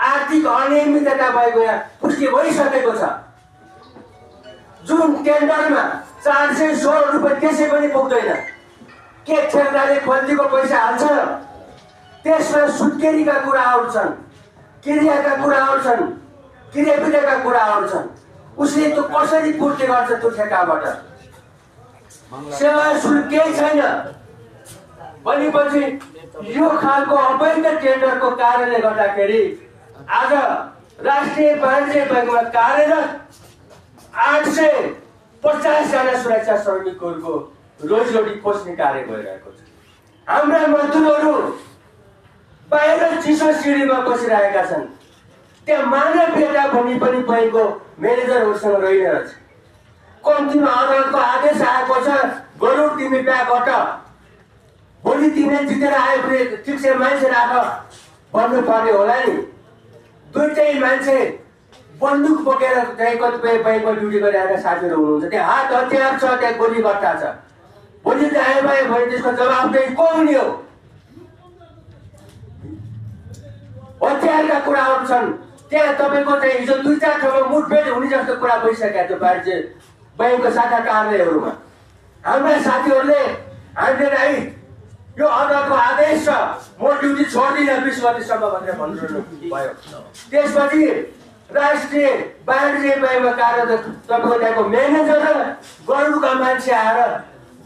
आर्थिक अनियमितता भएको यहाँ पुष्टि भइसकेको छ। जुन टेन्डरमा 416 रुपियाँ त्यसै पनि पुग्दैन। के ठेकदारले बन्दीको पैसा हाल्छ? त्यसमा सुत्केरीका कुराहरू छन्, क्रियाका कुराहरू छन्, क्रियाविधिका कुराहरू छन्। उसले त्यो कसरी पूर्ति गर्छ त्यो ठेकाबाट? सेवा शुल्क केही छैन भनेपछि यो खालको अवैध टेन्डरको कारणले गर्दाखेरि आज राष्ट्रिय वाणिज्य बैङ्कमा कार्यरत 850 जना सुरक्षा श्रमिकहरूको रोजीरोटी पोस्ने कार्य भइरहेको छ। हाम्रा मजदुरहरू बाहिर चिसो सिँढीमा बसिरहेका छन्। त्यहाँ मानव बेटा भन्ने पनि बैङ्कको म्यानेजरहरूसँग रहिरहेछ। कम्तीमा अदालतको आदेश आएको छ, गरुड तिमी ब्याग हट, भोलि तिमीले जितेर आयो भने ठिक से मान्छे राख भन्नु पर्ने होला नि। दुईटै मान्छे बन्दुक बोकेर कतिपय बैङ्कमा ड्युटी गरिरहेका साथीहरू हुनुहुन्छ। त्यहाँ हात हतियार छ, त्यहाँ गोली गट्टा छ। भोलि आयो भने त्यसको जवाबदेही को हुने हो? हतियारका कुराहरू छन् त्यहाँ। तपाईँको चाहिँ हिजो 2-4 ठाउँमा मुठभेड हुने जस्तो कुरा भइसकेको थियो वाणिज्य बैङ्कको शाखा कार्यालयहरूमा। हाम्रा साथीहरूले हामीलाई यो अदालतको आदेश छ, म ड्युटी छोड्दिनँ 20 गतिसम्म भनेर भन्नु भयो। त्यसपछि राष्ट्रिय वाणिज्य बैङ्कमा कार्यरत तपाईँको त्यहाँको म्यानेजर र गरुडका मान्छे आएर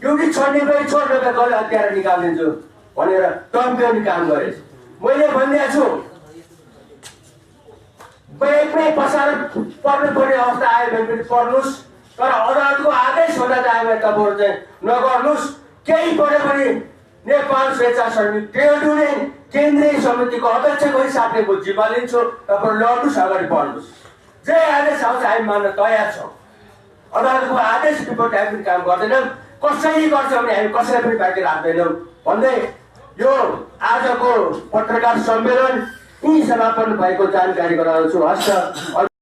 ड्युटी छोड्ने पनि छोड्नका गल हतियार निकालिदिन्छु भनेर धम्काउने काम गरेछ। मैले भनिदिएको छु बैङ्कमै पसार पर्नु पर्ने अवस्था आयो भने पनि पर्नुहोस्, तर अदालतको आदेश हुँदा आयो भने तपाईँहरू चाहिँ नगर्नुहोस्। केही पऱ्यो भने नेपाल स्वेच्छा श्रमिक ट्रेड युनियन केन्द्रीय समितिको अध्यक्षको हिसाबले म जिम्मा लिन्छु। तपाईँहरू लड्नुहोस्, अगाडि बढ्नुहोस्। जे आदेश आउँछ हामी मान्न तयार छौँ। अदालतको आदेश विपरीत हामी काम गर्दैनौँ। कसैले गर्छ भने हामी कसैलाई पनि बाँकी राख्दैनौँ भन्दै यो आजको पत्रकार सम्मेलन यही समापन भएको जानकारी गराउँछु। हस्त